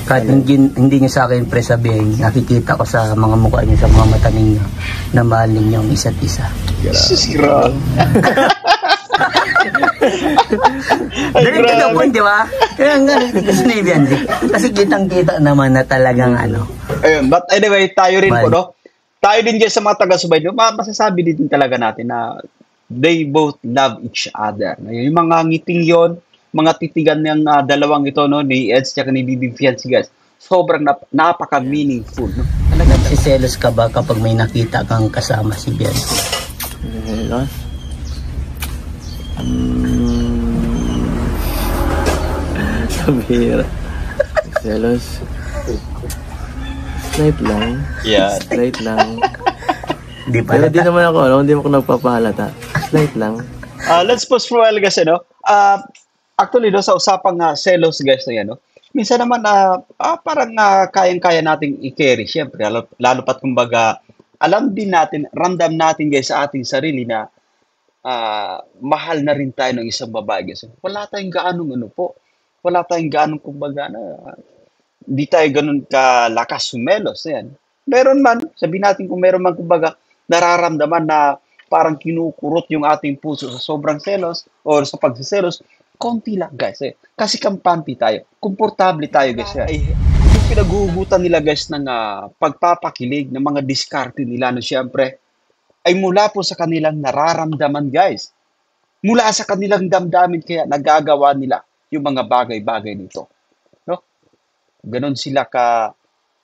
Kahit hindi nyo sa akin pre sabihin, nakikita ko sa mga mukha nyo, sa mga mata ninyo, na mahal ninyo ang isa't isa. Grabe. Direct to the point, di ba? Kaya nga, kasi kitang-kita naman na talagang ano. Ayun, but anyway, tayo rin po, no? Tayo din dyan sa mga taga-subay, no? Masasabi din talaga natin na they both love each other. Yung mga ngiting yon, mga titigan ng dalawang ito, no, ni Eds at ni Bibi Fiancé, guys, sobrang napaka-meaningful, no? Nagsiselos ka ba kapag may nakita kang kasama si Biancy? Sabir. Selos. Slight lang. Yeah. Slight lang. Di pa Pero di naman ako, no? Hindi mo ko nagpapahalata. Slight lang. Let's pause for a while, guys, no? Actually, no, sa usapang selos, guys, na yan, no? Minsan naman, parang kayang-kaya nating i-carry, syempre, lalo pat kumbaga, alam din natin, ramdam natin, guys, sa ating sarili na mahal na rin tayo ng isang babae, guys. Wala tayong gaanong wala tayong gaanong kumbaga di tayo ganun kalakas sumelos, yan. Meron man, sabihin natin kung meron man kumbaga nararamdaman na parang kinukurot yung ating puso sa sobrang selos o sa pagsiselos, konti lang, guys. Kasi kampante tayo, komportable tayo, guys. Yung pinaghuhugutan nila, guys, ng pagpapakilig, ng mga diskarte nila, no, syempre, ay mula po sa kanilang nararamdaman, guys. Mula sa kanilang damdamin, kaya nagagawa nila yung mga bagay-bagay nito. No? Ganon sila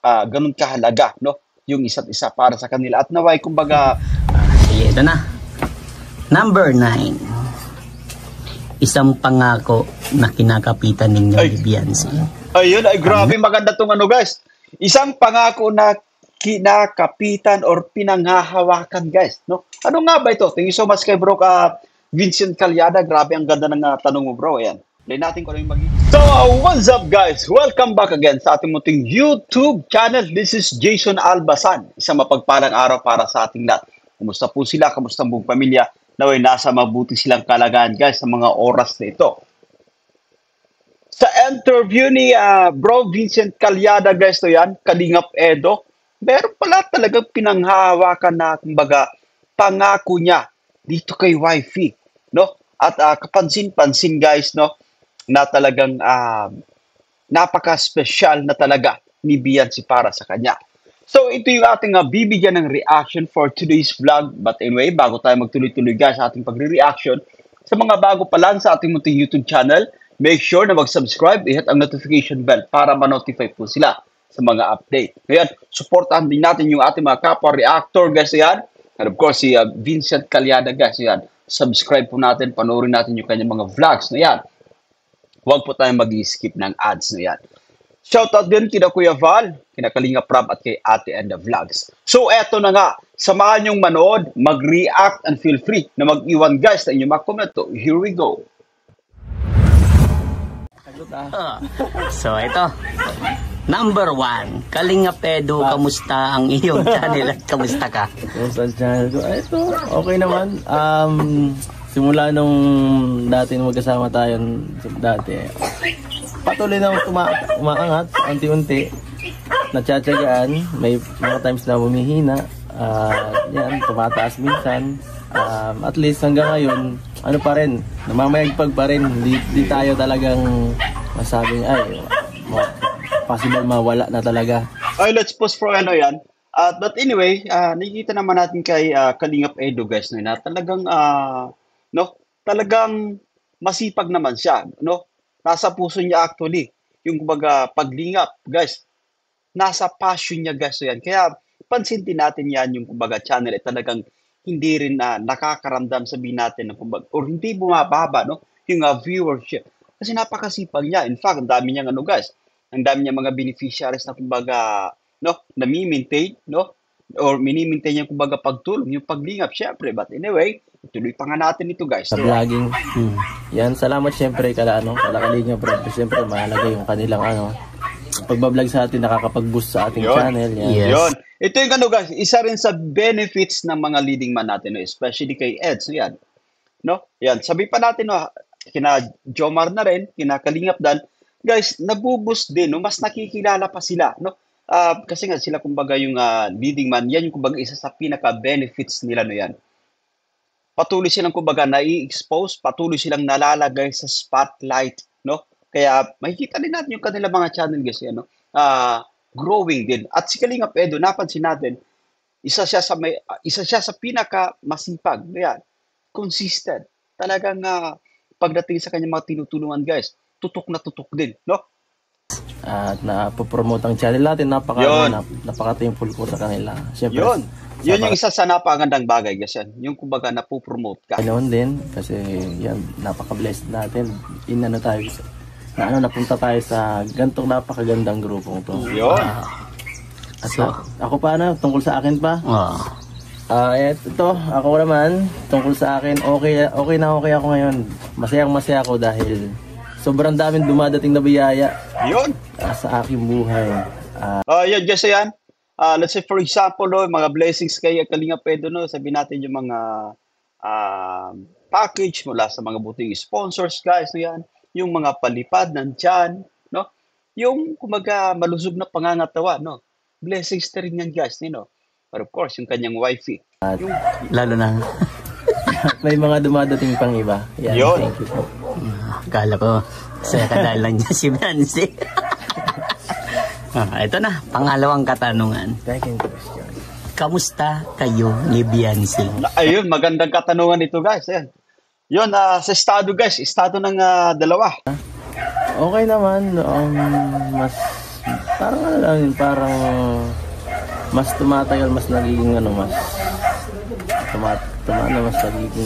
ganon kahalaga, no? Yung isa't isa para sa kanila. At naway, kumbaga... Sige, ito na. Number 9. Isang pangako na kinakapitan ninyo ni Biancy. Ayun, ay grabe, maganda tong guys. Isang pangako na kinakapitan or pinanghahawakan, guys. No? Ano nga ba ito? Thank you so much kay bro Vincent Calyada. Grabe, ang ganda ng tanong mo, bro. Ayan. Play natin kung ano yung magiging. So, what's up, guys? Welcome back again sa ating munting YouTube channel. This is Jason Albasan. Isang mapagpalang araw para sa ating lahat. Kumusta po sila? Kumusta ang buong pamilya? Naway nasa mabuti silang kalagayan, guys, sa mga oras na ito. Sa interview ni Bro Vincent Calyada, guys, to yan, Kalingap Edo, meron pala talagang pinanghahawakan na, kumbaga, pangako niya dito kay wifey, no? At kapansin-pansin, guys, no, na talagang napaka-special na talaga ni Biancy para sa kanya. So, ito yung ating bibigyan ng reaction for today's vlog. But anyway, bago tayo magtuloy-tuloy, guys, sa ating pagre-reaction, sa mga bago pa lang sa ating munting YouTube channel, make sure na mag-subscribe, i-hit ang notification bell para ma-notify po sila sa mga update. Ngayon, supportahan din natin yung ating mga kapwa-reactor, guys, yan. And of course, si Vincent Calyada, guys, yan. Subscribe po natin, panoorin natin yung kanyang mga vlogs na yan. Huwag po tayong mag-skip ng ads na yan. Shoutout din kina Kuya Val, kina Kalinga Prab at kay Ate Enda Vlogs. So eto na nga, samahan niyong manood, mag-react and feel free na mag-iwan, guys, na inyong mga komento. Here we go. So ito, number 1, Kalingap Edo, kamusta ang iyong channel at kamusta ka? Kamusta ang channel ko? Ito, okay naman. Simula nung dati nung magkasama tayo dati, patuloy na umaangat, unti-unti, natsyatsagaan, may mga times na humihina, yan, tumataas minsan, at least hanggang ngayon, ano pa rin, namamayagpag pa rin, di tayo talagang masabing, possible mawala na talaga. Okay, let's pause for yan. But anyway, nakikita naman natin kay Kalingap Edo, guys, na talagang, talagang masipag naman siya, no? Nasa puso niya actually, yung kumbaga paglingap, guys. Nasa passion niya, guys, yan. Kaya pansin din natin yan, yung kumbaga channel, talagang hindi rin nakakaramdam, sabihin natin, kumbaga, or hindi bumababa, no? Yung viewership. Kasi napakasipag niya. In fact, ang dami niyang guys, ang dami niyang mga beneficiaries na kumbaga, no, na-maintain, no? Or mini-maintain niya kumbaga pagtulong, yung paglingap, syempre. But anyway, tuloy pa nga natin ito, guys. Sa vlogging. Yan, salamat syempre kala Kalingap Prab. Syempre, mahalaga yung kanilang pagbablog sa atin, nakakapag-boost sa ating channel. Yan. Yes. Yun. Ito yung guys, isa rin sa benefits ng mga leading man natin, no? Especially kay Eds. So, yan. No? Yan. Sabi pa natin, no, kina Jomar na rin, kina Kalingap Dan, guys, nabuboost din, no? Mas nakikilala pa sila, no? Kasi nga sila kumbaga yung leading man, yan yung kumbaga isa sa pinaka-benefits nila, no yan. Patuloy silang kumbaga nai-expose, patuloy silang nalalagay sa spotlight, no? Kaya makikita din natin yung kanila mga channel guys, yan, no? Growing din. At si Kalingap Edo, napansin natin, isa siya sa pinaka masipag, yan. Consistent. Talagang pagdating sa kanyang mga tinutulungan guys, tutok na tutok din, no? At napopromote ang channel natin. Yun. Napaka-thankful ko sa kanila. Siyempre, Yun yung isa sa napakagandang bagay guys yan. Yung kumbaga napopromote ka. Ganoon din kasi yan napaka-blessed natin. Tayo napunta tayo sa gantong napakagandang grupong to. Yun. At ako pa tungkol sa akin pa. Ito, ako naman tungkol sa akin, okay ako ngayon. Masaya ako dahil sobrang daming dumadating na biyaya Yun. sa aking buhay. Yan guys yan. Let's say for example, no, mga blessings kay Kalingap Edo, no, sabihin natin yung mga package mula sa mga buting sponsors guys, so yan. Yung mga palipad nandyan, no? Yung kumaga malusog na pangangatawa, no? Blessings na rin yan guys, no? But of course, yung kanyang wifey. Lalo na. May mga dumadating pang iba. Yan, Yun. thank you po. Akala ko, saya ka dahil lang niya si Nancy. Ito na, pangalawang katanungan. Second question. Kamusta kayo ni Biancy? Ayun, magandang katanungan ito guys. Ayan. Yun, sa estado guys, estado ng dalawa. Okay naman, mas parang mas tumatagal, mas nagiging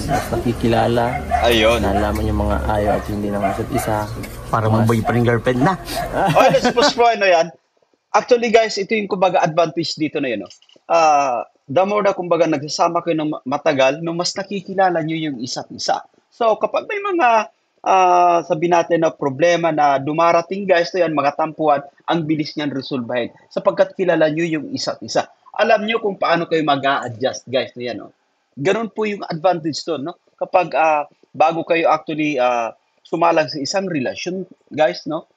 mas nakikilala. Ayun. Nalaman yung mga ayaw at hindi ng isa't isa. Para mong boyfriend girlfriend na. Okay, let's push for yan. Actually guys, ito yung kumbaga advantage dito na yun. No? The more na kumbaga nagsasama kayo ng matagal, no, mas nakikilala nyo yung isa't isa. So kapag may mga sabi natin na problema na dumarating guys, to yan, mga tampuan, ang bilis niyan resolbahin. Sapagkat kilala nyo yung isa't isa. Alam nyo kung paano kayo mag-a-adjust guys, to yan. No? Ganun po yung advantage to, no? Kapag bago kayo actually sumalang sa isang relasyon guys, no?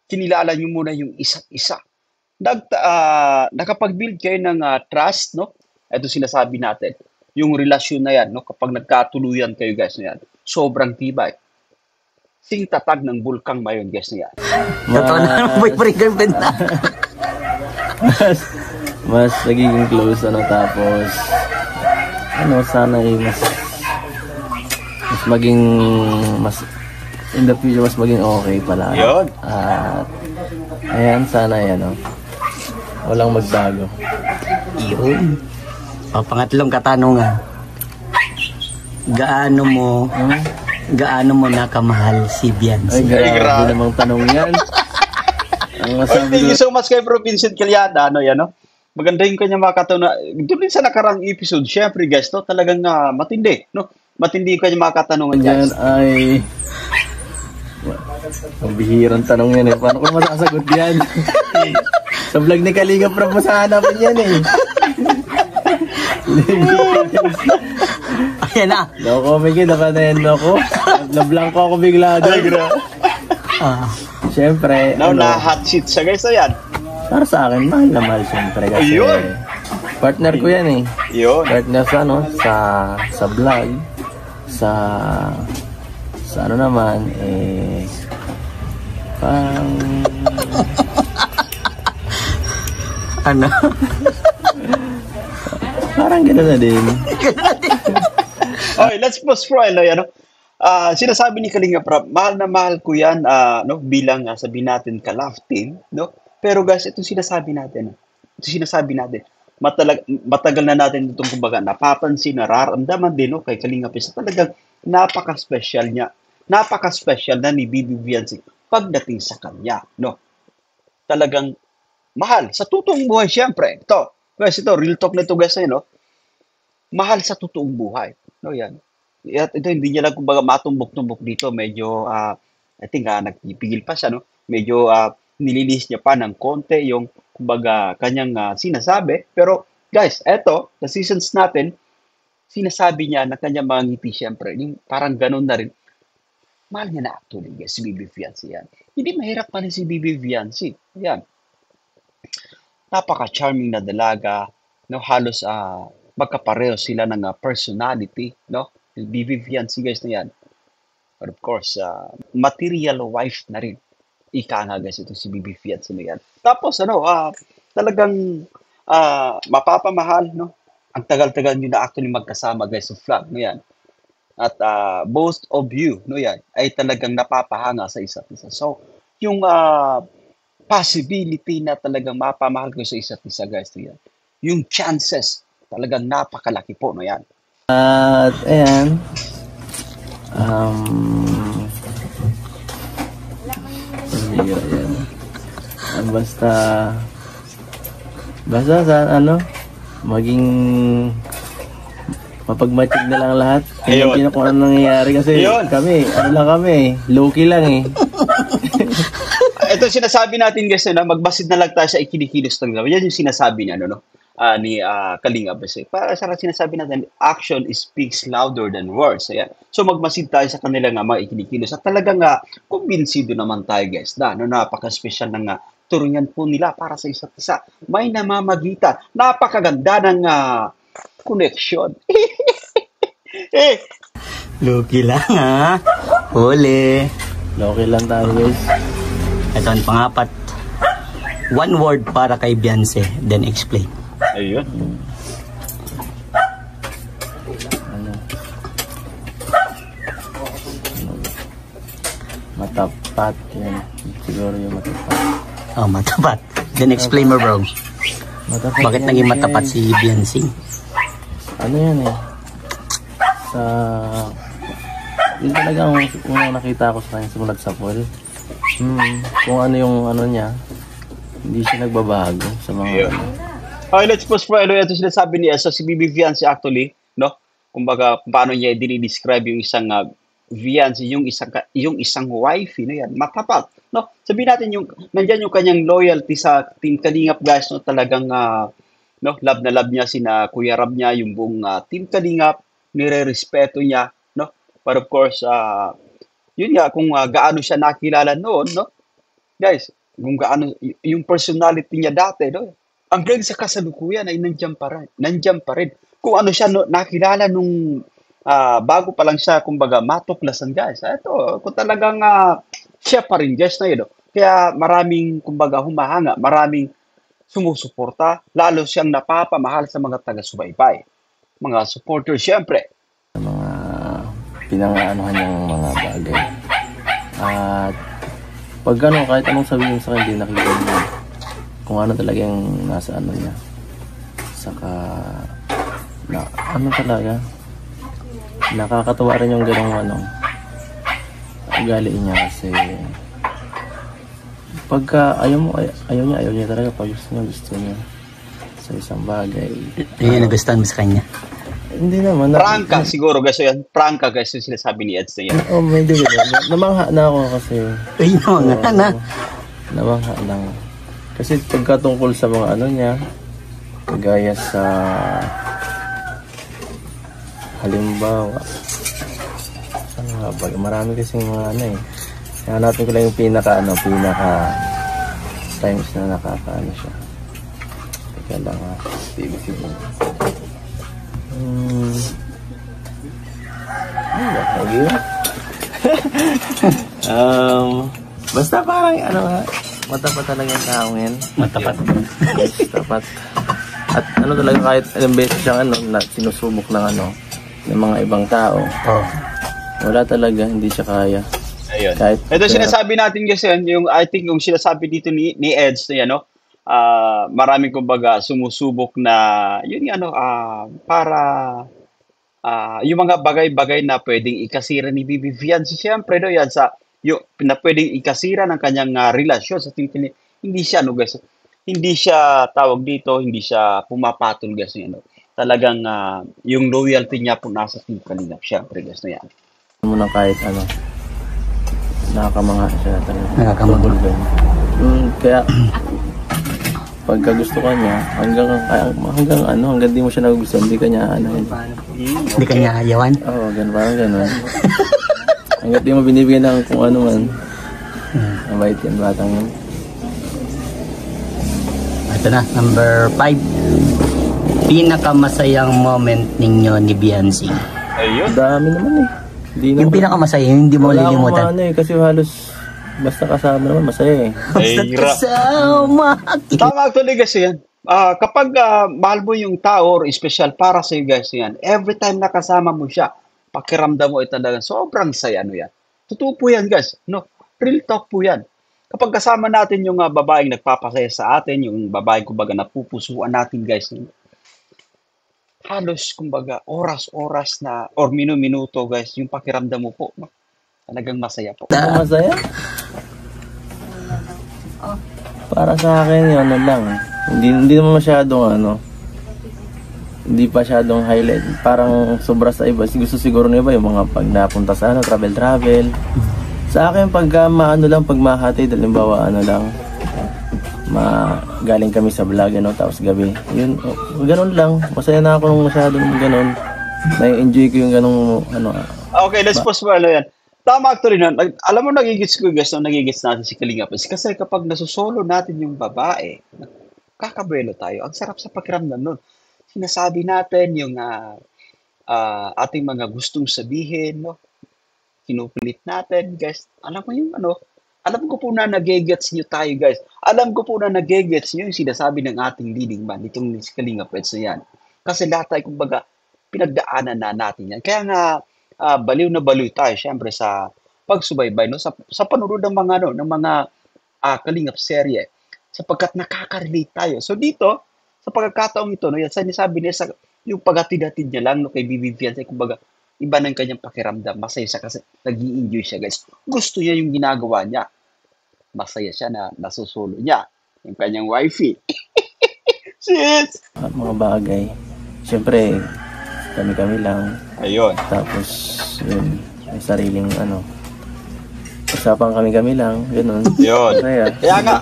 Kinilala nyo muna yung isa't isa. Nakapag-build kayo ng trust, no? Ito sinasabi natin. Yung relasyon na yan, no? Kapag nagkatuluyan kayo, guys, na yan, sobrang tibay. Sing tatag ng bulkang mayon, guys, na yan. Totoo na ng boyfriend girlfriend na. mas nagiging close, tapos, sana mas in the future, mas maging okay pala. Yun. At, ayan, sana walang magbago. Yun. Pangatlong katanungan. Gaano mo nakamahal si Biancy? Ay, grabe. grabe namang tanong yan. Ang masabi Thank ko, you so much kay Bro Vincent Calyada, yan, no? Maganda yung kanyang mga katanungan. Doon din sa nakarang episode, syempre, guys, no? Talagang matindi, no? Matindi yung kanyang mga katanungan, yan guys. ay ang bihirang tanong yan eh. Paano ko masasagot yan? Sa vlog ni Kalinga Prab mo sa hanapin yan eh. Ayan na. Loko, Miki, napanayan mo ako. Nablangko ako bigla Ay, doon. Siyempre, Now, na-hot seat siya, guys, ayan. para sa akin, mahal na mahal siyempre. Kasi Ayun. partner ko yan eh. Yun. Partner sa vlog. Sa naman, pang... Ano? Parang gano'n na din. Okay, let's pause for yan. Sinasabi ni Kalinga Prab, mahal na mahal ko yan, no, bilang sabihin natin ka-love team, no? Pero guys, ito sinasabi natin. Matagal na natin itong kumbaga napapansin, nararamdaman din, no, kay Kalinga Prab. Talagang napaka-special niya. Napaka-special na ni Bibi Biancy pagdating sa kanya, no? Talagang mahal sa totoong buhay, syempre. Guys, real talk na ito, guys, no? Mahal sa totoong buhay, no, yan. At ito, hindi niya lang kumbaga matumbok-tumbok dito. Medyo, I think, nagpipigil pa siya, no? Medyo, nililis niya pa ng konti yung, kumbaga, kanyang sinasabi. Pero, guys, eto, sa seasons natin, sinasabi niya na kanyang mga ngiti, syempre. Yung parang ganun na rin. Mahal niya na actually, guys, si Bibi Fiancé yan. hindi mahirap pa rin si Bibi Fiancé. Yan. Napaka-charming na dalaga, no? Halos magkapareho sila ng personality, no? Yung Bibi Fiancé guys na yan. But of course, material wife na rin. Ika nga guys, ito si Bibi Fiancé na yan. Tapos talagang mapapamahal, no? Ang tagal-tagal nyo na actually magkasama guys sa vlog, no yan. At both of you, no yan, ay talagang napapahanga sa isa't isa. So, yung possibility na talagang mapamahal ko sa isa't isa guys, no yan. Yung chances, talagang napakalaki po, no yan. At ayan. Ayan. Basta sa maging mapagmatching na lang lahat. Ayun. Hindi na kung ano nangyayari kasi Ayun. kami, low-key lang eh. Ito sinasabi natin guys, na magbasid na lang tayo sa ikinikilos ng gawin. Yan yung sinasabi niya, ni Kalinga Bese. Para sa sinasabi natin, action speaks louder than words. Ayan. So magmasid tayo sa kanilang mga ikinikilos. At talagang kumbinsido naman tayo guys na napaka-special ng turingan po nila para sa isa't isa. May namamagitan. Napakaganda ng connection. Lucky lang ha. Huli. Okay lang tayo guys. Ito ang pangapat. One word para kay Fiancé, then explain. Ayun. Matapat yan. Siguro yung matapat. Oh, matapat. Then explain mo bro. Matapat Bakit yan, naging guys. matapat si Fiancé? Ano yan eh? Yun talaga ang unang nakita ko sa kanya simulat sa pool. Kung ano yung niya, hindi siya nagbabago sa mga Yeah. Okay, let's pause for ito sinasabi niya. So, si Bibi Fiancé actually, no? Kumbaga, paano niya dinidescribe yung isang Fiancé, yung isang wifey, no yan, matapat, no? Sabihin natin nandiyan yung kanyang loyalty sa Team Kalingap guys, no? Talagang, love na love niya sina Kuya Rab niya, yung buong Team Kalingap, nire-respeto niya, no? But of course, yun nga, kung gaano siya nakilala noon, no? Guys, kung gaano, yung personality niya dati, no? Hanggang sa kasalukuyan ay nandiyan pa rin. Kung ano siya nakilala nung bago pa lang siya, kumbaga, matuklasan, guys. Ito, kung talagang siya pa rin, guys, na yun. No? Kaya maraming, kumbaga, humahanga, maraming sumusuporta, lalo siyang napapamahal sa mga taga-subaybay. Mga supporters, syempre. mga pinangaanuhan niyang mga bagay. At pag kahit anong sabihin sa kanya, hindi nakikita niya kung ano talaga yung nasa niya. Saka, talaga, nakakatuwa rin yung ganong ugali niya kasi pagka ayaw niya talaga, pag gusto niya sa isang bagay. Yun yung nagustuhan mo sa kanya. Hindi naman. Prangka siguro guys, yan. Prangka guys yung sinasabi ni Eds na yan. Medyo namangha na ako kasi. Ay, no, nga na. Namangha lang. Kasi pagkatungkol sa mga niya, gaya sa halimbawa, marami kasing mga hanapin ko lang yung pinaka times na nakakaano siya. Teka lang BBC. Basta parang matapat talaga yung tao ngayon. Matapat. Yes, tapat. At talaga kahit ilang beses siyang na sinusubok ng ng mga ibang tao. Oh. Wala talaga, hindi siya kaya. Ayun. Kahit, Ito sinasabi natin kasi I think yung sinasabi dito ni Eds na yan, maraming kumbaga sumusubok na yun para yung mga bagay-bagay na pwedeng ikasira ni Bibi Fiancé, siyempre yan yung na pwedeng ikasira ng kanyang relasyon sa Team Kalingap. Hindi siya guys, hindi siya tawag dito, hindi siya pumapatol guys talagang yung loyalty niya po nasa Team Kalingap, siyempre guys na yan. mo na kahit nakakamangha siya talaga. Nakakamangha. Kaya pagka gusto ka niya, hanggang di mo siya nagugustuhan, hindi ka niya Hindi ka niya ayawan? Oo, parang ganun. Hanggat di mo binibigyan ng kung ano man, Mabait yan, batang yun. Ito na, number 5. Pinakamasayang moment ninyo ni Beyonce. Ayun. Dami naman eh. Hindi Yung naman. pinakamasaya, yung hindi mo Wala akong malilimutan. ano eh, kasi halos basta kasama naman, masaya eh. Basta't kasama. Tama actually kasi yan. Kapag mahal mo yung tao or special para sa iyo guys yan, every time nakasama mo siya, pakiramdam mo talaga sobrang saya ano yan. Totoo po yan guys. No, real talk po yan. Kapag kasama natin yung babaeng nagpapasaya sa atin, yung babaeng kumbaga napupusuan natin guys, halos kumbaga oras-oras na or minuto guys, yung pakiramdam mo po, no? Talagang masaya po. Ano masaya? Para sa akin yun, ano lang. Hindi naman masyadong hindi pa masyadong highlight. Parang sobra sa iba. Gusto siguro na iba yung mga pag napunta sa travel. Sa akin pagka pag mahatid, halimbawa galing kami sa vlog, tapos gabi. Yun, ganun lang. Masaya na ako nung masyadong ganun. Nai-enjoy ko yung ganung Okay, let's pause mo yan. Tama actually nun. Alam mo, nagigits ko guys, nagigits natin si Kalinga Press. Kasi kapag nasusolo natin yung babae, kakabuelo tayo. Ang sarap sa pakiramdam nun. Sinasabi natin yung ating mga gustong sabihin, no? Kinukulit natin, guys. Alam mo yung alam ko po na nagigets nyo tayo, guys. Alam ko po na nagigets nyo yung sinasabi ng ating leading man, itong si Kalinga Press na yan. Kasi lahat tayo, kumbaga, pinagdaanan na natin yan. Kaya nga, baliw na baliw tayo syempre sa pagsubaybay no sa panonood ng mga Kalingap serye sapagkat nakaka-relate tayo. So dito sa pagkakataong ito no, yan sinasabi niya sa yung paghatid-hatid niya lang no kay Bibi Fiancé, kumbaga iba ng kanyang pakiramdam, masaya siya kasi nag-i-enjoy siya guys. Gusto niya yung ginagawa niya. Masaya siya na nasusulo niya yung kanyang wifey. Sis! mga bagay. Siyempre, kami-kami lang. Ayun. Tapos, yun, may sariling usapan kami-kami lang, ganun. Yun. Masaya. Kaya nga,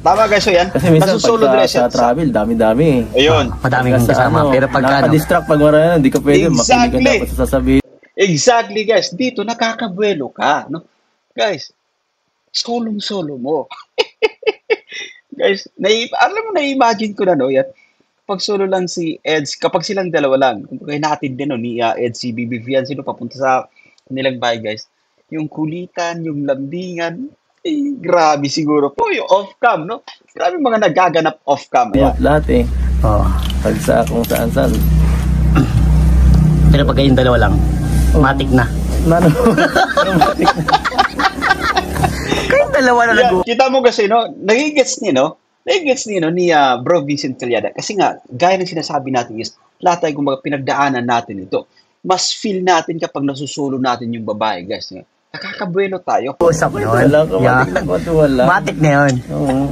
tama guys, so yan. Kasi minsan Nasusulo pag din sa travel, dami-dami. Ayun. Madami kong kasama. Pero pag nakaka-distract pag marami, hindi ka pwede, makinig ka Exactly. dapat sa sasabihin. Exactly guys, dito nakakabuelo ka, no? Guys, solong-solo mo. Guys, alam mo, na-imagine ko na, no? Yan. Pag solo lang si Eds, kapag silang dalawa lang, kung natin din, no, ni Eds, si Bibi Fiancé, papunta sa nilang bahay, guys. Yung kulitan, yung lambingan, grabe siguro po, yung off-cam, no? Grabe mga nagaganap off-cam. Lahat eh. Oh. Pag sa kung saan-saan. Pero pag kayong dalawa lang, matik na. Kayong dalawa na Yeah, kita mo kasi, no? Nagigets ni Bro Vincent Calyada. Kasi nga, gaya ng sinasabi natin is, lahat tayo kumbaga pinagdaanan natin ito. Mas feel natin kapag nasusulo natin yung babae, guys. Nakakabuelo tayo. Usap yun. Wala ka, wala. Matik na yun. Oo.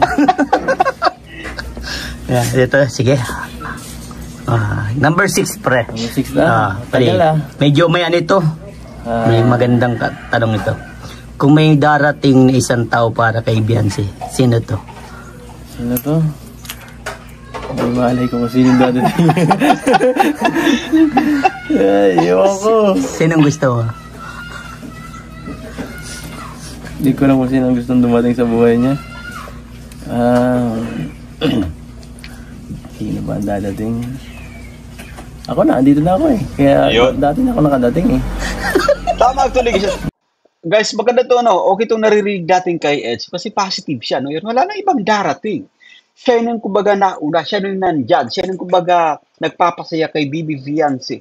Yeah, dito, sige. Number 6, pre. Number 6 na. Pre. Medyo may ito. May magandang tanong ito. Kung may darating na isang tao para kay Beyonce, sino to? Sino to? Ay, malay ko kung sino dadating. Ay, ko. Sinong gusto mo? Hindi ko lang kung sino ang gustong dumating sa buhay niya. Sino ba ang dadating? Ako na, andito na ako eh. Kaya Ayun. dati na ako nakadating eh. Tama actually, guys, maganda to, okay itong naririnig natin kay Eds kasi positive siya, no? Wala na ibang darating. Siya yung kumbaga nauna, siya yung nandyan, siya yung kumbaga nagpapasaya kay Bibi Fiancé.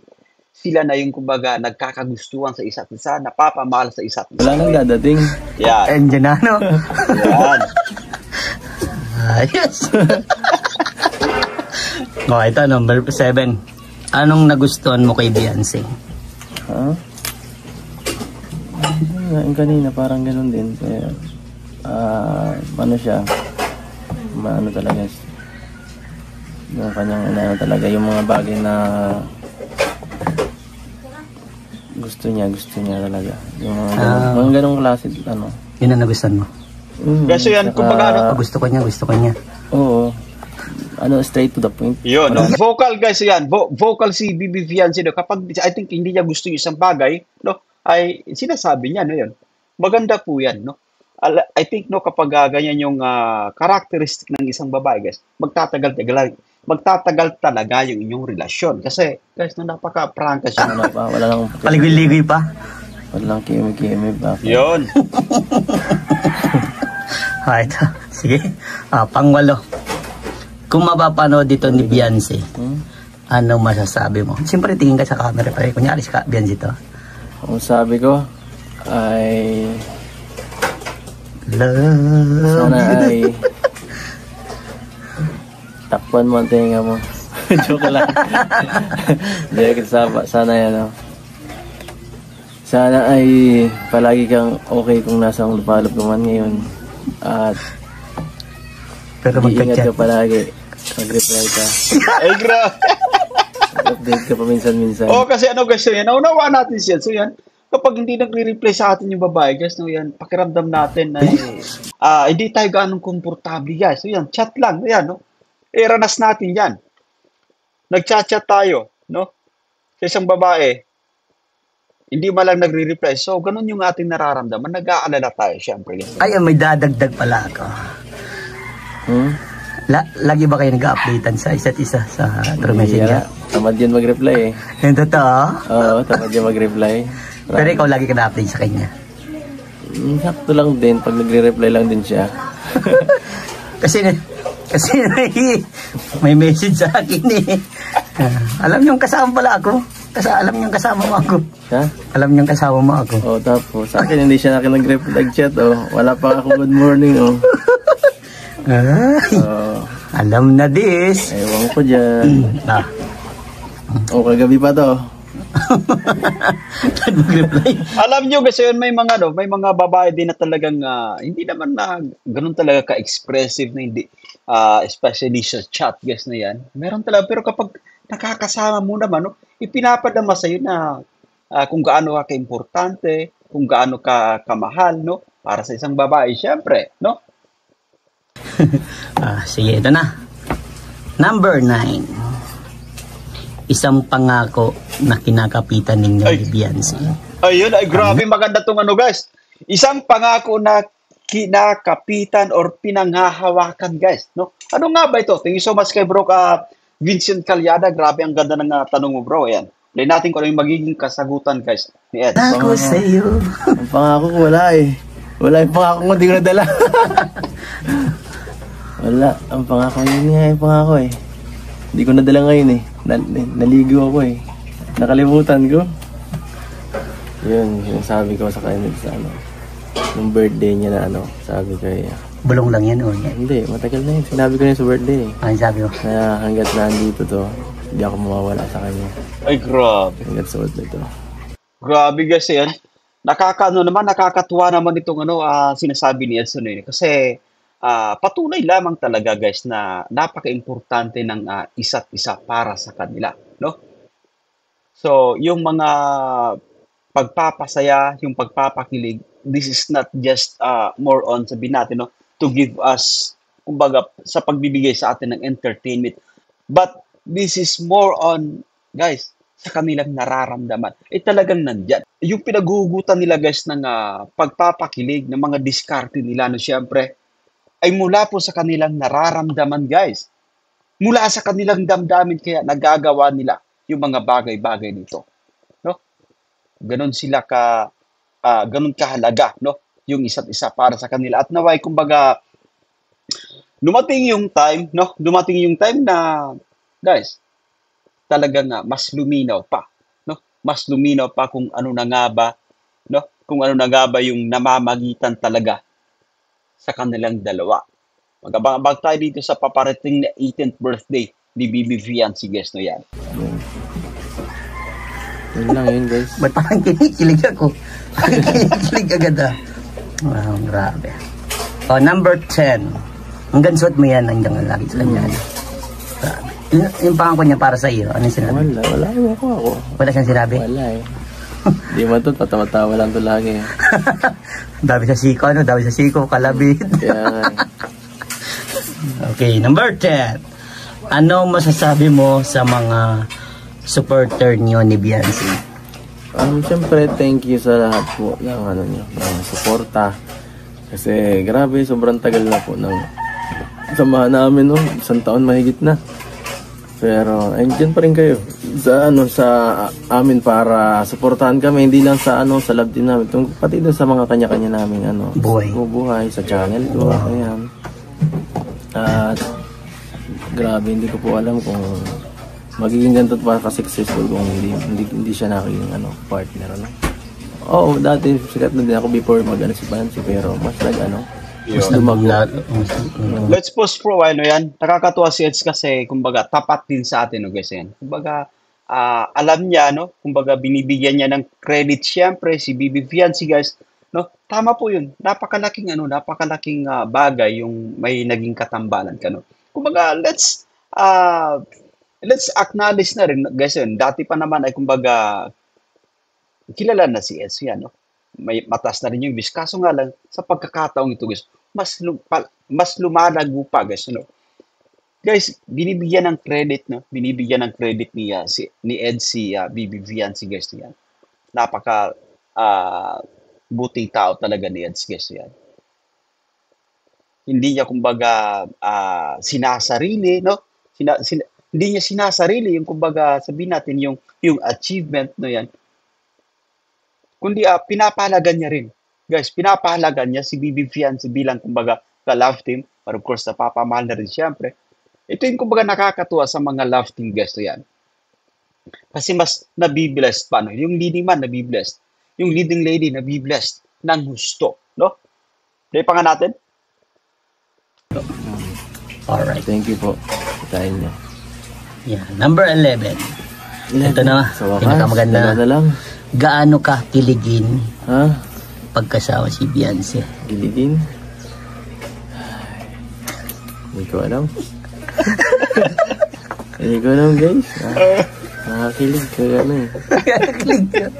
Sila na yung kumbaga nagkakagustuhan sa isa't isa, napapamahal sa isa't isa. Wala nang dadating. Yan. Andiyan na, no? Yan. Ayos. Ito, number 7. Anong nagustuhan mo kay Beyonce? Ha? Yung kanina parang ganun din. Kaya, ano siya, ano talaga, yung kanyang talaga, yung mga bagay na gusto niya talaga. Yung mga ganung klase, Yun ang nagustuhan mo? Kasi yan, kumbaga, Gusto ko niya. Oo. Straight to the point. yun, no? Vocal guys, yan. Vocal si Bibi Fiancé, no? Kapag I think hindi niya gusto yung isang bagay, no? Ay sinasabi niya, no, yun. Maganda po yan, no? I think no kapag ganyan yung characteristic ng isang babae guys, magtatagal talaga yung inyong relasyon kasi guys no napaka-prangka siya. Wala pa, wala lang. Paligwi-ligwi pa. Wala lang kimi-kimi pa. Yun. Ito. Sige. Pangwalo. Kung mapapanood dito ni Beyonce, ano masasabi mo? Siyempre tingin ka sa camera pa. Kunyari si Beyonce to. Ang sabi ko ay Love. sana ay takpan mo ang tenga mo. Joke lang. Hindi, sana yan. Sana ay palagi kang okay kung nasa ang lupalop naman ngayon. At Pero iingat magka-chat. ka palagi. Mag-reply ka. Ay, grabe. Update ka paminsan-minsan. Oo, kasi ano guys, so yan, naunawaan natin siya. So yan, kapag hindi nagre-reply sa atin yung babae, guys, no, yan, pakiramdam natin na hindi tayo ganong komportable, guys. So yan, chat lang, yan, no. Ranas natin yan. Nag-chat-chat tayo, no. Sa isang babae, hindi man lang nagre-reply. So, ganun yung ating nararamdaman. Nag-aalala tayo, syempre. Guys. Ay, may dadagdag pala ako. Lagi ba kayo nag-updatean sa isa't isa sa True Messenger? Tamad yun mag-reply eh. Yung totoo? Oo, tamad yun mag-reply. Pero ikaw lagi ka na-update sa kanya. Sakto lang din, pag nagre-reply lang din siya. Kasi may message sa akin eh. Alam niyong kasama pala ako. Alam niyong kasama mo ako. Ha? Alam niyong kasama mo ako. Oo, tapos sa akin hindi siya nag-reply nag-chat oh. Wala pa ako good morning oh. Ay, alam na this. Ewan ko dyan. O, kagabi pa to. Nag-reply. Alam nyo kasi yun, may mga babae din na talagang hindi naman na ganun talaga ka-expressive na hindi, especially sa chat, guys na yan. Meron talaga, pero kapag nakakasama mo naman, no, ipinapadama sa'yo na kung gaano ka ka-importante, kung gaano ka kamahal, no, para sa isang babae, syempre, no? Sige, ito na. Number 9. Isang pangako na kinakapitan ninyo ni Beyonce. Ayun, ay grabe, maganda tong ano guys. Isang pangako na kinakapitan or pinanghahawakan guys. No? Ano nga ba ito? Thank you so much kay bro Vincent Calyada. Grabe, ang ganda ng tanong mo bro. Ayan. Lain natin kung ano yung magiging kasagutan guys ni Ed. Ako sa'yo. Ang pangako ko wala eh. Wala yung pangako ko, hindi ko nadala. Wala. Ang pangako yun nga yung pangako eh. Hindi ko nadala ngayon eh. Naligo ako eh. Nakalimutan ko. Yun, yung sabi ko sa kanya sa ano. Yung birthday niya na ano, sabi ko eh. Bulong lang yan o yan. Hindi, matagal na yun. Sinabi ko na sa birthday eh. Ano sabi mo? Na hanggat nandito to, hindi ako mawawala sa kanya. Ay grabe. Hanggat suot na to. Grabe guys yan. Nakakatuwa naman itong sinasabi ni Edson eh. Kasi patunay lamang talaga guys na napaka-importante ng isa't isa para sa kanila, no? So, yung mga pagpapasaya, yung pagpapakilig, this is not just more on, sabihin natin, no, to give us, kumbaga, sa pagbibigay sa atin ng entertainment. But this is more on, guys, sa kanilang nararamdaman. Talagang nandyan. Yung pinaghuhugutan nila guys ng pagpapakilig, ng mga diskarte nila, no, syempre, ay mula po sa kanilang nararamdaman, guys. Mula sa kanilang damdamin, kaya nagagawa nila yung mga bagay-bagay nito. No? Ganon sila ganon kahalaga, no? Yung isa't isa para sa kanila. At naway, kumbaga, dumating yung time, no? Dumating yung time na, guys, talagang mas luminaw pa, no? Mas luminaw pa kung ano na nga ba, no? Kung ano na nga ba yung namamagitan talaga sa kanilang dalawa. Mag-abang tayo dito sa paparating na 18th birthday ni Bibi Viancy, guys, no yan. Yun lang yun, guys. Ba't parang kinikilig ako? Kinikilig agad Wow, grabe. Number 10. Hanggang suot mo yan, hanggang lagi sa kanya. Grabe. Yung pangako niya para sa iyo, ano yung sinabi? Wala ako. Wala siyang sinabi? Wala eh. Di man to, tatamatawa lang to lagi. Dami sa siko, Dami sa siko, kalabit. Kaya Okay, number 10. Ano masasabi mo sa mga supporter niyo ni Beyonce? Siyempre, thank you sa lahat po ng ng suporta. Kasi grabe, sobrang tagal na po ng samahan namin, no? 1 taon mahigit na. Pero andyan pa rin kayo sa sa amin para suportahan kami, hindi lang sa sa love team namin, pati din sa mga kanya-kanya naming buhay sa channel ko. Ayan. At grabe, hindi ko po alam kung magiging ganito pa ka-successful kung hindi siya naging partner, Oo, dati sikat na din ako before si Bansi, pero mas mas lumago. Let's pause for a while, yan. Nakakatuwa si Eds kasi, kumbaga, tapat din sa atin, guys, yan. Kumbaga, alam niya, kumbaga, binibigyan niya ng credit, syempre, si Bibi Fiancé, guys, tama po yun. Napakalaking, bagay yung may naging katambalan ka, Kumbaga, let's acknowledge na rin, guys, yun. Dati pa naman ay, kumbaga, kilala na si Eds, yan, may mataas na rin yung views. Kaso nga lang, sa pagkakataong ito, guys, mas lumalago pa, guys, Guys, binibigyan ng credit, binibigyan ng credit ni Ed si Bibi Fiancé, guys, yan. Napaka buting tao talaga ni Ed, guys, yan. Hindi niya, kumbaga, sinasarili, hindi niya sinasarili yung, kumbaga, sabihin natin, yung achievement, yan. Kundi pinapahalagan niya rin. Guys, pinapahalagan niya si Bibi Fiancé bilang, kumbaga, ka-love team. But of course, napapamahal na rin siyempre. Ito yung, kumbaga, nakakatuwa sa mga love team, guys, yan. Kasi mas nabiblessed pa, Yung leading man nabiblessed. Yung leading lady nabiblessed ng gusto, Play pa nga natin. Alright. Thank you po. Tayo niya. Yeah, number 11. Ito na, pinakamaganda. Na lang. Gaano ka kiligin Ha? pagkasama si Fiancé? Kiligin? Hindi ko alam. Hindi ko alam, guys. Nakakilig ka Kilig ka.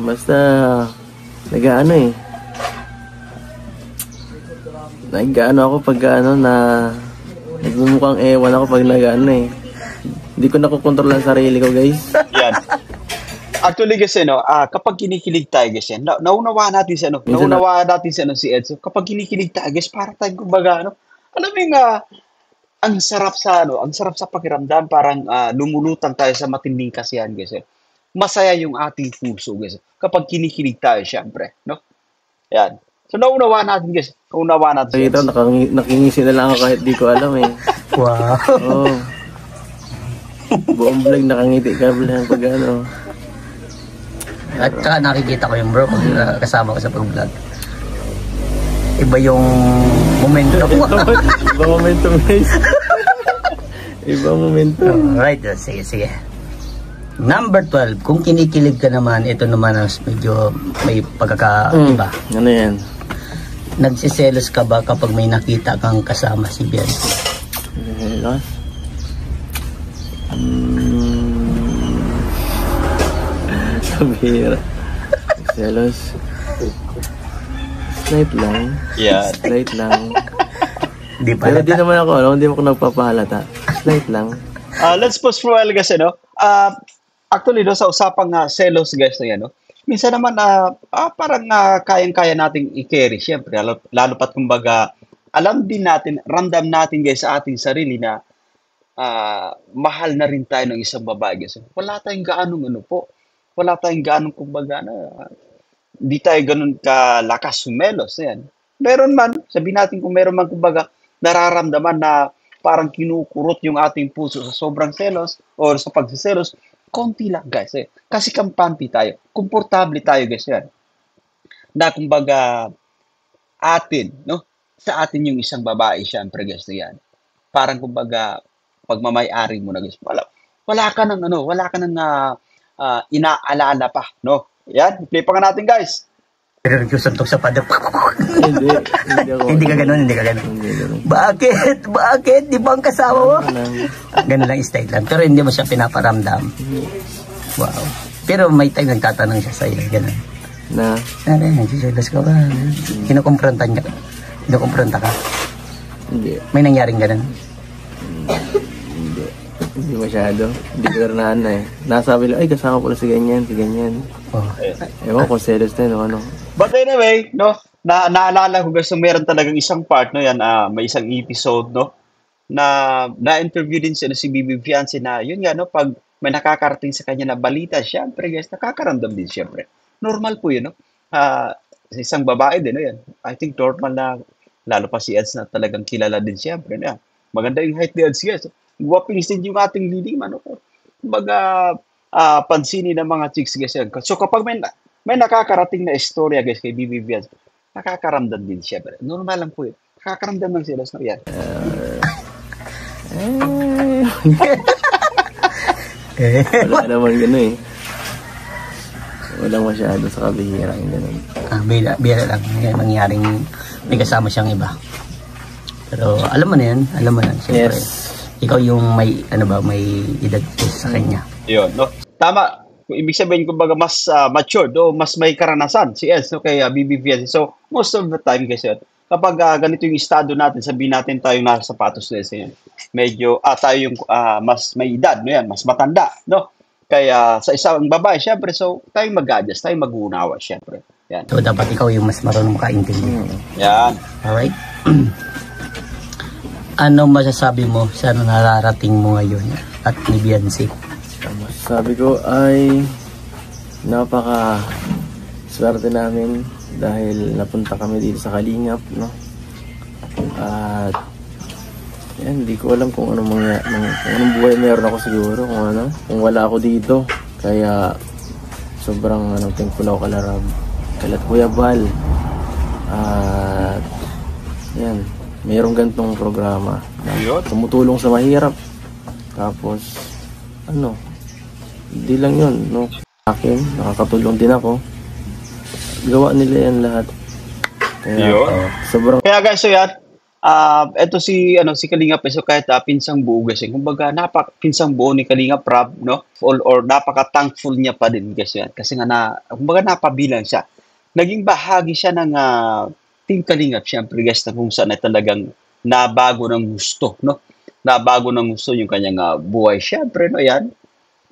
Basta nag-ano ako pag na nagmumukhang ewan ako pag hindi ko nakokontrol ang sarili ko, guys. Yan. Actually, guys, kapag kinikilig tayo, guys, naunawaan natin si Edso. Kapag kinikilig tayo, guys, para tayo, kumbaga, alam mo yung, ang sarap sa pakiramdam, parang lumulutang tayo sa matinding kasiyahan, guys. Masaya yung ating puso, guys. Kapag kinikilig tayo, syempre, Yan. So, naunawaan natin, guys. Naunawaan natin. Ito, nakingisi na lang ako kahit di ko alam, eh. Wow. Oo. Buong vlog nakangiti ka lang pag At saka nakikita ko yung bro pag kasama ko sa pag-vlog. Iba yung momentum. Iba momentum, guys. Iba momentum. Alright, sige. Number 12, kung kinikilig ka naman, ito naman ang medyo may pagkakaiba. Ano yan? Nagsiselos ka ba kapag may nakita kang kasama si Fiancé? Selos? Sabira. Selos. Slight lang. Yeah. Slight lang. Di pa Pero di naman ako, hindi ako nagpapahalata. Slight lang. Let's pause for a while, guys, actually, sa usapang selos, guys, minsan naman, parang kayang-kaya nating i-carry, syempre, lalo pat kumbaga, alam din natin, ramdam natin, guys, sa ating sarili na mahal na rin tayo ng isang babae, guys. Wala tayong gaanong, kumbaga, di tayo ganun kalakas sumelos, yan. Meron man, sabihin natin kung meron man, kumbaga, nararamdaman na parang kinukurot yung ating puso sa sobrang selos o sa pagsiselos, konti lang, guys. Kasi kampante tayo. Komportable tayo, guys, yan. Na, kumbaga, sa atin yung isang babae, syempre, guys, yan. Parang, kumbaga, pagmamay-ari mo na, guys. Wala ka nang inaalala pa, Yan, play pa nga natin, guys. Pero nagsusuntok sa pader. Hindi ako. Hindi ka ganun. Bakit? Di ba ang kasama mo? Ganun lang, style lang. Pero hindi mo siya pinaparamdam. Wow. Pero may time nagtatanong siya sa'yo. Ganun. Nagsiselos ka ba? Kinukumpranta ka? Hindi. May nangyaring ganun? Hindi masyado. Hindi ko karanahan Nasabi lang, kasama pala si ganyan. Oh. Ewan kung selos na, But anyway, naalala ko guys, meron talagang isang part, no, yan, may isang episode, no, na-interview din siya si Bibi Fiancé na, yun nga, no, pag may nakakarating sa kanya na balita, syempre, guys, nakakaramdam din, syempre. Normal po yun, no? Sa isang babae din, no, yan. I think normal na, lalo pa si Eds na talagang kilala din, syempre, no, yan. Maganda yung height ni Eds, guys. Guwaping din yung ating leading man, no? Kumbaga, pansinin ng mga chicks, guys, yan. So, kapag may nakakarating na istorya, guys, kay Bibi Fiancé, nakakaramdam din, syempre. Normal lang po yun. Nakakaramdam ng sila, no, yan. Wala naman gano'n eh. Walang masyado sa kabihirang gano'n. Bira lang. May mangyaring may kasama siyang iba. Pero alam mo na yan. Alam mo na. Siyempre, ikaw yung may, may edad sa kanya. Yun, no? Tama. Kung ibig sabihin, kumbaga, mas matured o mas may karanasan si Els, no, kay Bibi Fiancé. So, most of the time, guys, kapag ganito yung estado natin, sabihin natin tayong nasa sapatos na yan. Medyo, tayo yung mas may edad, no, yan, mas matanda, no? Kaya sa isang babae, syempre, so tayo mag-adjust, tayo mag-uunawa, syempre. Yan. So, dapat ikaw yung mas marunong makaintindi. Yan. Alright? Ano masasabi mo sa nararating mo ngayon at ni Fiancé? Sabi ko ay napaka swerte namin dahil napunta kami dito sa Kalingap, no? At yan, hindi ko alam kung anong buhay meron ako siguro, kung wala ako dito. Kaya sobrang thankful ako kalat Kuya Bal. At yan, mayroong ganitong programa na tumutulong sa mahirap. Tapos hindi lang yun, no? Akin, nakakatulong din ako. Gawa nila yan lahat. Kaya, Kaya guys, so yan, eto si Kalingap, so kahit pinsang buo guys, kumbaga pinsang buo ni Kalingap Rob, no? Or napaka-thankful niya pa din guys yan. Kasi nga kumbaga napabilang siya. Naging bahagi siya ng Team Kalingap, syempre guys, na kung saan ay talagang nabago ng gusto, no? Nabago ng gusto yung kanyang buhay. Syempre, no, yan.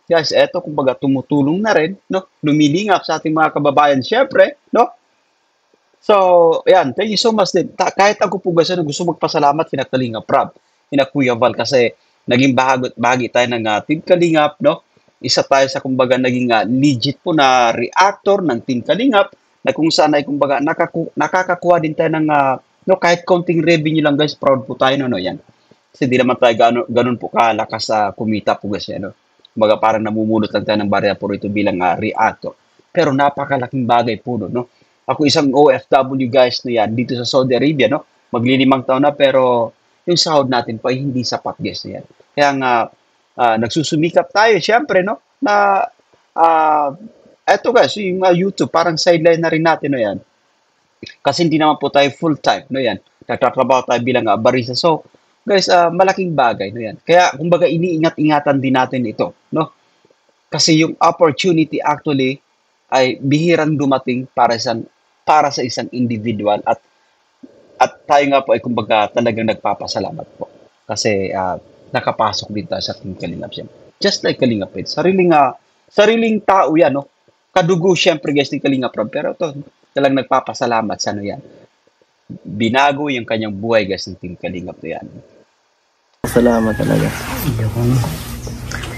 Guys, eto kumbaga tumutulong na rin, no? Lumilingap sa ating mga kababayan, syempre, no? So, yan, thank you so much din. Kahit ako po guys, gusto magpasalamat kina Kalingap Rob, kina Kuya Val, kasi naging bahagi tayo ng Team Kalingap, no? Isa tayo sa kumbaga naging legit po na reactor ng Team Kalingap, na kung saan ay kumbaga nakakakuha din tayo ng kahit konting revenue lang guys, proud po tayo, no, yan. Kasi di naman tayo ganun po kalakas sa kumita po guys, no? Kumbaga parang namumulot lang tayo ng barya po rito bilang reactor. Pero napakalaking bagay po, no? Ako isang OFW guys na yan, dito sa Saudi Arabia, no? Maglilimang taon na, pero yung sahod natin pa hindi sapat guys na yan. Kaya nga, nagsusumikap tayo, syempre, no? Na, eto guys, yung YouTube, parang sideline na rin natin, no, yan. Kasi hindi naman po tayo full-time, no, yan. Nagtatrabaho tayo bilang barista. So, guys, malaking bagay, no, yan. Kaya, kumbaga, iniingat-ingatan din natin ito, no? Kasi yung opportunity actually ay bihirang dumating para sa isang individual at tayo nga po ay kumbaga talagang nagpapasalamat po. Kasi nakapasok din tayo sa Team Kalingap. Just like Kalingap, sariling tao yan, no? Kadugo syempre guys ni Kalingap, pero ito talagang nagpapasalamat sa yan. Binago yung kanyang buhay guys ng Team Kalingap na yan. Salamat talaga.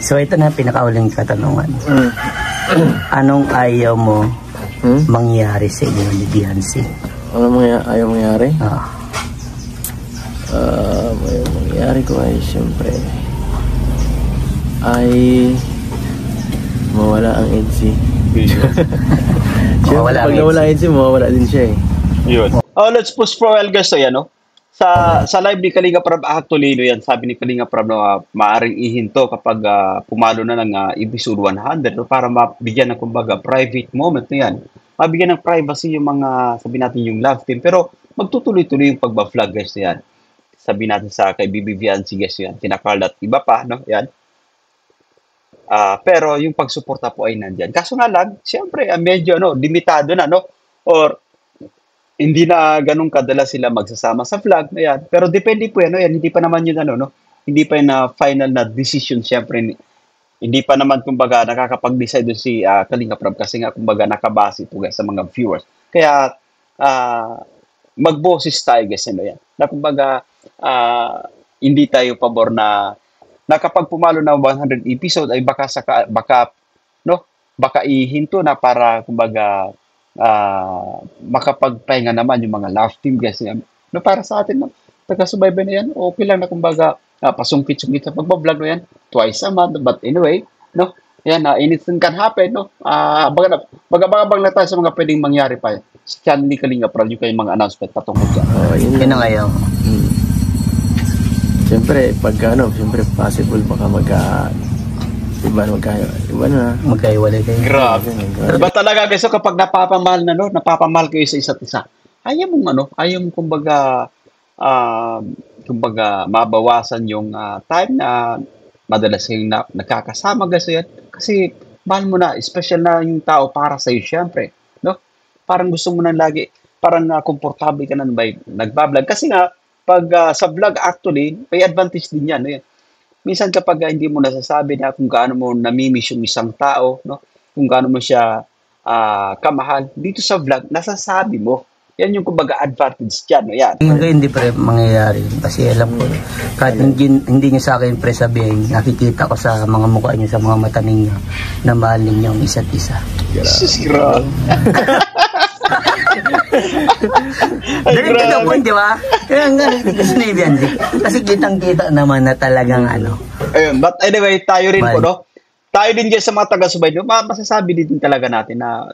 So ito na pinakauling katanungan. Anong ayaw mo mangyari sa inyo ni Fiancé? Ano ayaw mangyari? Ayaw mangyari ko ay siyempre ay mawala ang EDC. Siyempre pag nawala ang EDC, mawala din siya eh. Yun. Let's push for well guys, so yan, no? Sa live ni Kalingap Rob actually, no, yan, sabi ni Kalingap Rob na maaring ihinto kapag pumalo na ng episode 100, no, para mabigyan ng kumbaga private moment na yan. Mabigyan ng privacy yung mga, sabi natin yung love team, pero magtutuloy-tuloy yung pagba-vlog guys na yan. Sabi natin sa kay Bibi Fiancé guys yan, kina Carl at iba pa, no, yan. Pero yung pagsuporta po ay nandyan. Kaso nga lang, siyempre, medyo limitado na, no? Or hindi na ganun kadala sila magsasama sa vlog na yan. Pero depende po yan, no? Yan, hindi pa naman yun, no? Hindi pa yun na final na decision, siyempre. Hindi pa naman, kumbaga, nakakapag-decide doon si Kalingap Rob kasi nga, kumbaga, nakabase po guys sa mga viewers. Kaya, magboses tayo guys, ano yan. Na kumbaga, hindi tayo pabor na kapag pumalo ng 100 episode ay baka ihinto na para kumbaga makapagpahinga naman yung mga love team guys. Yan. No, para sa atin, no, taga-subaybay na yan, okay lang na kumbaga pasungkit-sungkit sa pagbablog no yan, twice a month. But anyway, no, yan, anything can happen, no? Bagabang na tayo sa mga pwedeng mangyari pa. Sa channel ni Kalinga Prad, yung kayong mga announcement patungkol dyan. Yun na ngayon. Siyempre, siyempre possible baka iba na. Magkaiwalay kayo. Grabe. Diba talaga guys, so kapag napapamahal na, no, napapamahal kayo sa isa't isa, ayaw mong kumbaga, mabawasan yung time na madalas kayong nagkakasama guys yan. Kasi mahal mo na, special na yung tao para sa'yo, syempre. No? Parang gusto mo na lagi, parang komportable ka na nagbablog. Kasi nga, pag sa vlog actually, may advantage din yan. No? Minsan kapag hindi mo nasasabi na kung gaano mo namimiss yung isang tao, no? Kung gaano mo siya kamahal, dito sa vlog, nasasabi mo. Yan yung kumbaga advantage dyan. No? Yan. Hindi pre mangyayari. Kasi alam ko, kahit hindi nyo sa akin pre sabihin, nakikita ko sa mga mukha nyo, sa mga mata ninyo, na mahal ninyo ang isa't isa. Grabe. Direct to the point, di ba? Kaya nga, kasi kitang-kita naman na talagang Ayun, but anyway, tayo rin po, no? Tayo din dyan sa mga taga-subay, no? Masasabi din talaga natin na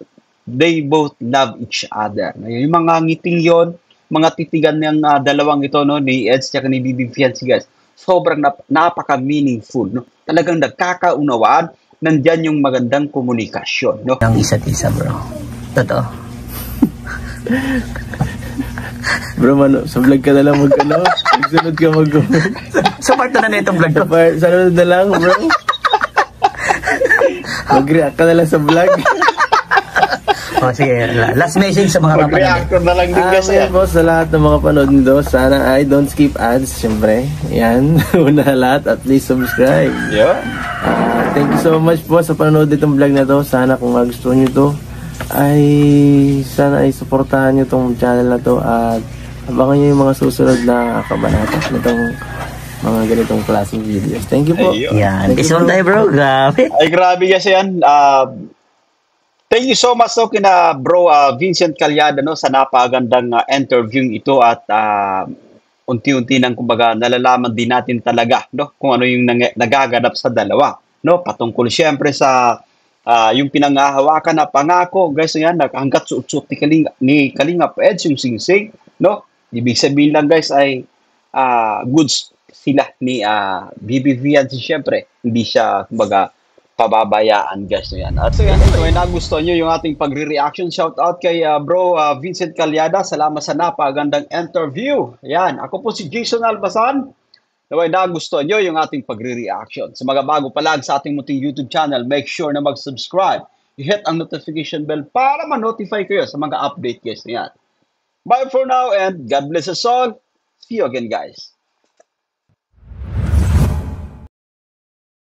they both love each other. Yung mga ngiting yon, mga titigan ng dalawang ito, no? Ni Eds at ni Bibi Fiancé, guys. Sobrang napaka-meaningful, no? Talagang nagkakaunawaan, nandyan yung magandang komunikasyon, no? Ang isa't isa, bro. Totoo. Bro, sa vlog ka na lang magsunod ka mag-comment. Sa part na itong vlog ko. Sa sunod na lang, bro. Mag-react ka na lang sa vlog. Sige, last message sa mga kapanood. Mag-reactor na lang din kasi. Po, sa lahat ng mga panood nito, sana ay don't skip ads, syempre. Yan, una lahat, at least subscribe. Yeah. Thank you so much po sa panonood itong vlog na to. Sana kung gusto nyo to, sana ay suportahan nyo tong channel na to at abangan nyo yung mga susunod na kabanata nitong mga ganitong klaseng videos. Thank you po. Yan. Isang tayo bro. Grabe. Ay grabe kasi yan. Thank you so much so kina bro Vincent Calyada, no, sa napagandang interview ito at unti-unti nang kumbaga nalalaman din natin talaga, no, kung ano yung nagaganap sa dalawa, no, patungkol syempre sa yung pinanghahawakan na pangako, guys, yan, hanggat suot-suot ni Kalinga Eds, yung singsing, no? Ibig sabihin lang, guys, ay goods sila ni Bibi Fiancé, syempre. Hindi siya, kumbaga, pababayaan, guys, no yan. At so yan, ito, nagustuhan nyo yung ating pagre-reaction. Shout out kay bro Vincent Calyada. Salamat sa napagandang interview. Yan, ako po si Jason Albasan. Naway nagustuhan nyo yung ating pagre-reaction. Sa mga bago pa lang sa ating munting YouTube channel, make sure na mag-subscribe. I-hit ang notification bell para ma-notify kayo sa mga update guys. Yan. Bye for now and God bless us all. See you again guys.